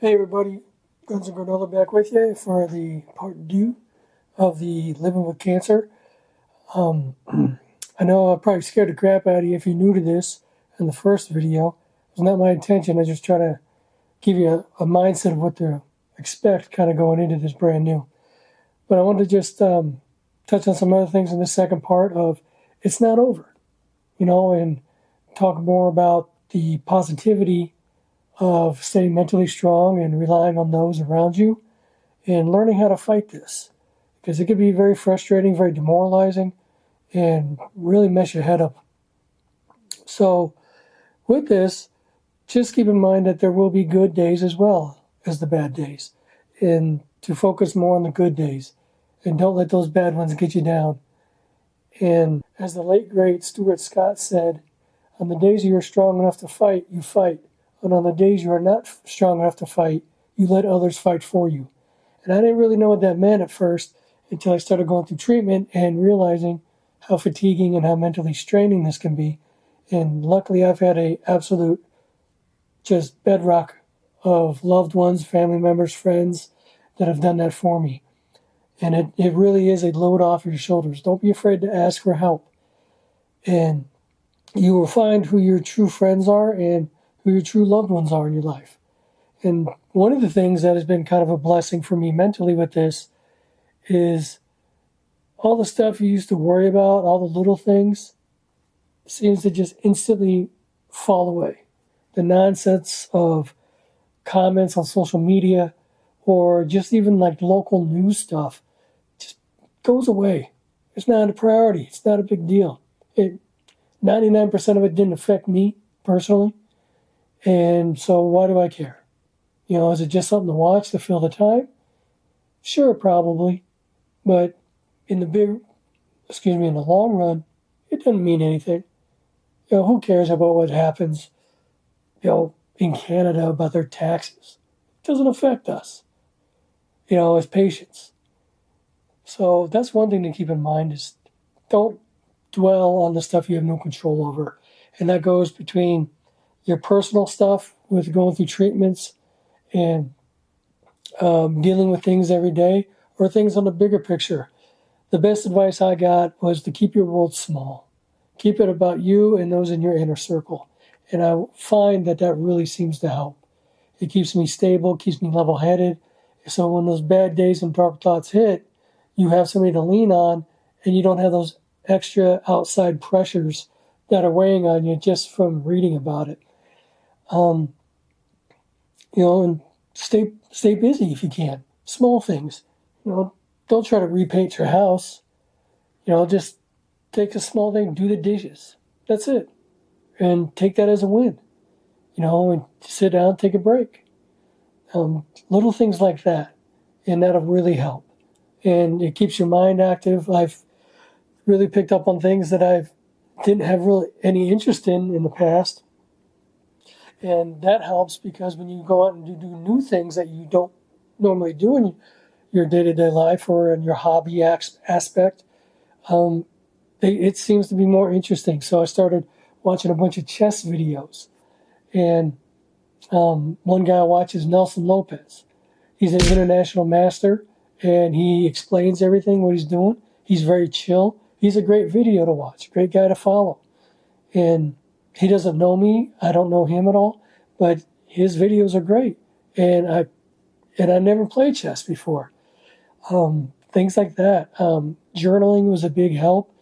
Hey everybody, Guns and Granola back with you for the part 2 of the Living with Cancer. I know I probably scared the crap out of you if you're new to this in the first video. It was not my intention. I just try to give you a mindset of what to expect kind of going into this brand new. But I wanted to just touch on some other things in the second part of it's not over, and talk more about the positivity of staying mentally strong and relying on those around you and learning how to fight this because it can be very frustrating, very demoralizing, and really mess your head up. So, with this, just keep in mind that there will be good days as well as the bad days, and to focus more on the good days and don't let those bad ones get you down. And as the late great Stuart Scott said, on the days you are strong enough to fight, you fight. And on the days you are not strong enough to fight, you let others fight for you. And I didn't really know what that meant at first until I started going through treatment and realizing how fatiguing and how mentally straining this can be. And luckily I've had a absolute just bedrock of loved ones, family members, friends that have done that for me. And it really is a load off your shoulders. Don't be afraid to ask for help. And you will find who your true friends are and who your true loved ones are in your life. And one of the things that has been kind of a blessing for me mentally with this is all the stuff you used to worry about, all the little things, seems to just instantly fall away. The nonsense of comments on social media or just even like local news stuff just goes away. It's not a priority. It's not a big deal. 99% of it didn't affect me personally. And so why do I care? Is it just something to watch to fill the time? Sure, probably. But in the long run, it doesn't mean anything. Who cares about what happens, in Canada about their taxes? It doesn't affect us, as patients. So that's one thing to keep in mind is don't dwell on the stuff you have no control over. And that goes between your personal stuff with going through treatments and dealing with things every day or things on the bigger picture. The best advice I got was to keep your world small. Keep it about you and those in your inner circle. And I find that really seems to help. It keeps me stable, keeps me level-headed. So when those bad days and dark thoughts hit, you have somebody to lean on and you don't have those extra outside pressures that are weighing on you just from reading about it. And stay busy if you can. Small things. Don't try to repaint your house. Just take a small thing, do the dishes. That's it. And take that as a win. And sit down, take a break. Little things like that. And that'll really help. And it keeps your mind active. I've really picked up on things that I didn't have really any interest in the past. And that helps because when you go out and you do new things that you don't normally do in your day-to-day life or in your hobby aspect, it seems to be more interesting. So I started watching a bunch of chess videos. And one guy I watch is Nelson Lopez. He's an international master, and he explains everything, what he's doing. He's very chill. He's a great video to watch, great guy to follow. And he doesn't know me. I don't know him at all, but his videos are great. And I never played chess before. Things like that. Journaling was a big help.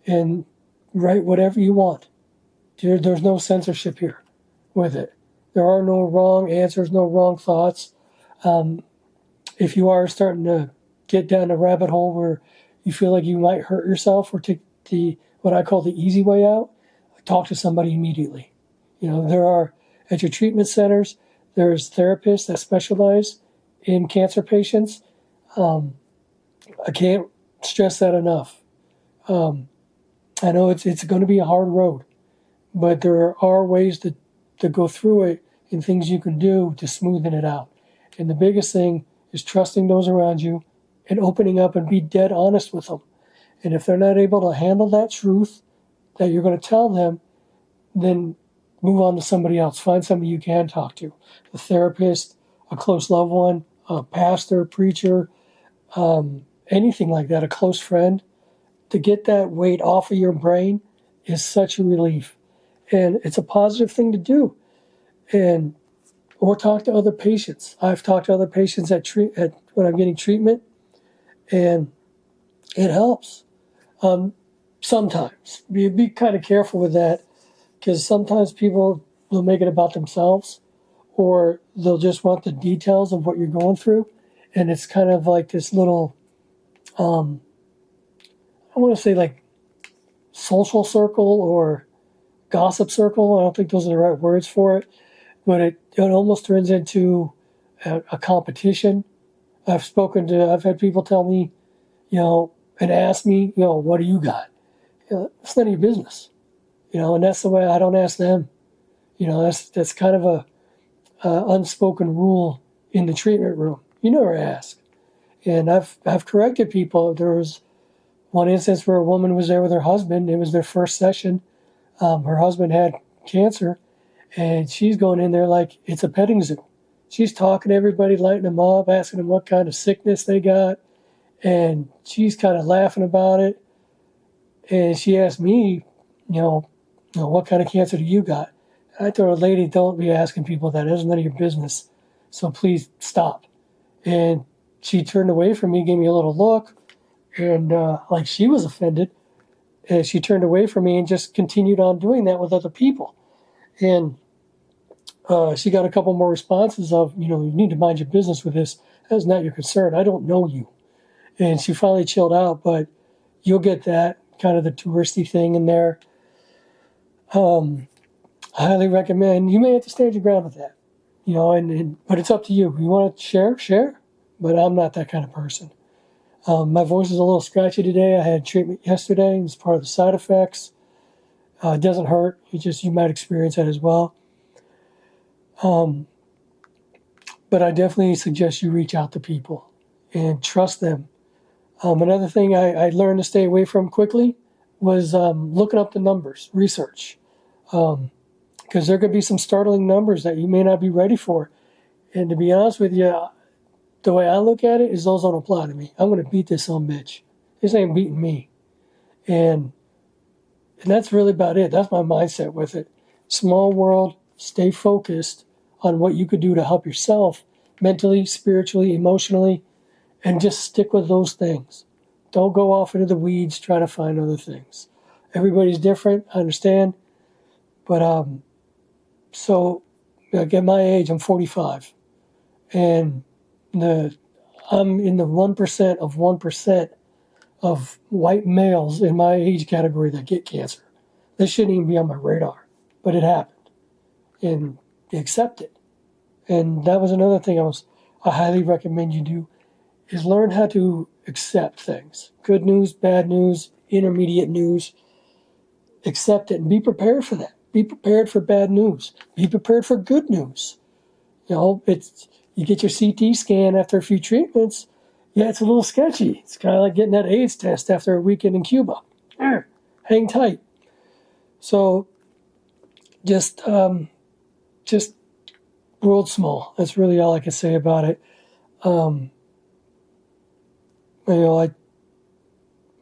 And write whatever you want. There's no censorship here with it. There are no wrong answers, no wrong thoughts. If you are starting to get down a rabbit hole where you feel like you might hurt yourself or take what I call the easy way out, talk to somebody immediately. There are, at your treatment centers, there's therapists that specialize in cancer patients. I can't stress that enough. I know it's going to be a hard road, but there are ways to go through it and things you can do to smoothen it out. And the biggest thing is trusting those around you and opening up and be dead honest with them. And if they're not able to handle that truth that you're going to tell them, then move on to somebody else. Find somebody you can talk to, a therapist, a close loved one, a pastor, preacher, anything like that, a close friend, to get that weight off of your brain is such a relief. And it's a positive thing to do. And or talk to other patients. I've talked to other patients when I'm getting treatment, and it helps. Sometimes be kind of careful with that, because sometimes people will make it about themselves, or they'll just want the details of what you're going through, and it's kind of like this little, I want to say like social circle or gossip circle. I don't think those are the right words for it, but it almost turns into a competition. I've had people tell me, and ask me, what do you got? It's none of your business, and that's the way I don't ask them. That's kind of a unspoken rule in the treatment room. You never ask. And I've corrected people. There was one instance where a woman was there with her husband. It was their first session. Her husband had cancer, and she's going in there like it's a petting zoo. She's talking to everybody, lighting them up, asking them what kind of sickness they got, and she's kind of laughing about it. And she asked me, what kind of cancer do you got? I told her, lady, don't be asking people that. It's none of your business. So please stop. And she turned away from me, gave me a little look, and like she was offended. And she turned away from me and just continued on doing that with other people. And she got a couple more responses of, you need to mind your business with this. That's not your concern. I don't know you. And she finally chilled out, but you'll get that kind of the touristy thing in there. I highly recommend. You may have to stand your ground with that, but it's up to you. You want to share, but I'm not that kind of person. My voice is a little scratchy today. I had treatment yesterday. It was part of the side effects. It doesn't hurt. You might experience that as well. But I definitely suggest you reach out to people and trust them. Another thing I learned to stay away from quickly was looking up the numbers, research. Because there could be some startling numbers that you may not be ready for. And to be honest with you, the way I look at it is those don't apply to me. I'm going to beat this son of a bitch. This ain't beating me. And that's really about it. That's my mindset with it. Small world, stay focused on what you could do to help yourself mentally, spiritually, emotionally, and just stick with those things. Don't go off into the weeds trying to find other things. Everybody's different, I understand. But so at my age, I'm 45. And I'm in the 1% of 1% of white males in my age category that get cancer. This shouldn't even be on my radar, but it happened, and accept it. And that was another thing I highly recommend you do, is learn how to accept things. Good news, bad news, intermediate news. Accept it and be prepared for that. Be prepared for bad news. Be prepared for good news. You get your CT scan after a few treatments. Yeah, it's a little sketchy. It's kind of like getting that AIDS test after a weekend in Cuba. Hang tight. So just world small. That's really all I can say about it. I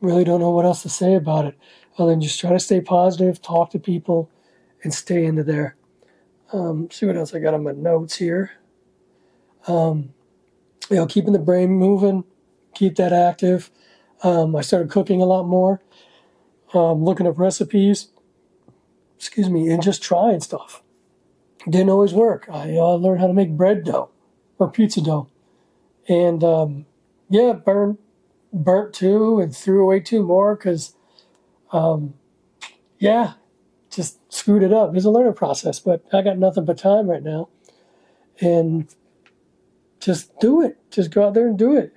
really don't know what else to say about it other than just try to stay positive, talk to people, and stay into there. See what else I got on my notes here. Keeping the brain moving, keep that active. I started cooking a lot more, looking up recipes, and just trying stuff. Didn't always work. I learned how to make bread dough or pizza dough. And burnt 2 and threw away 2 more because, just screwed it up. It's a learning process, but I got nothing but time right now. And just do it. Just go out there and do it.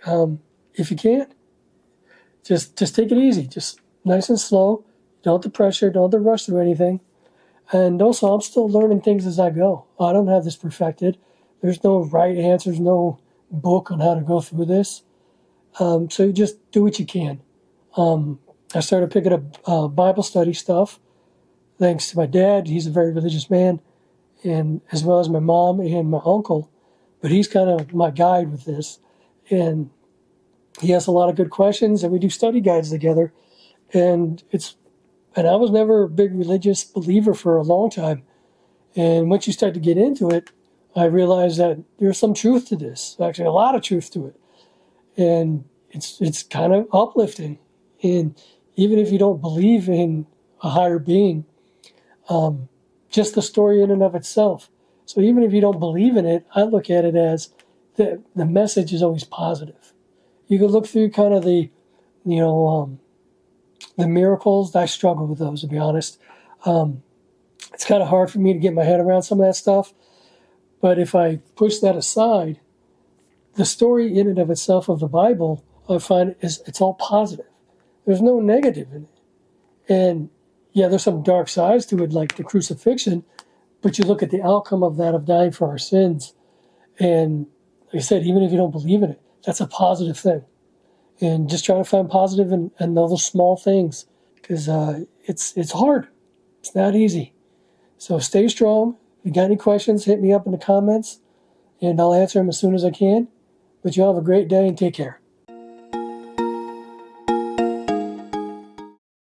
If you can't, just take it easy. Just nice and slow. Don't have the pressure. Don't have to rush through anything. And also, I'm still learning things as I go. I don't have this perfected. There's no right answers, no book on how to go through this. So you just do what you can. I started picking up Bible study stuff, thanks to my dad. He's a very religious man, and as well as my mom and my uncle. but he's kind of my guide with this. And he has a lot of good questions, and we do study guides together. And I was never a big religious believer for a long time. And once you start to get into it, I realized that there's some truth to this, actually a lot of truth to it. And it's kind of uplifting. And even if you don't believe in a higher being, just the story in and of itself. So even if you don't believe in it, I look at it as the message is always positive. You can look through kind of the miracles. I struggle with those, to be honest. It's kind of hard for me to get my head around some of that stuff. But if I push that aside, the story in and of itself of the Bible, I find it's all positive. There's no negative in it. And yeah, there's some dark sides to it, like the crucifixion, but you look at the outcome of that, of dying for our sins. And like I said, even if you don't believe in it, that's a positive thing. And just try to find positive in all those small things, because it's hard. It's not easy. So stay strong. If you got any questions, hit me up in the comments, and I'll answer them as soon as I can. But you all have a great day and take care.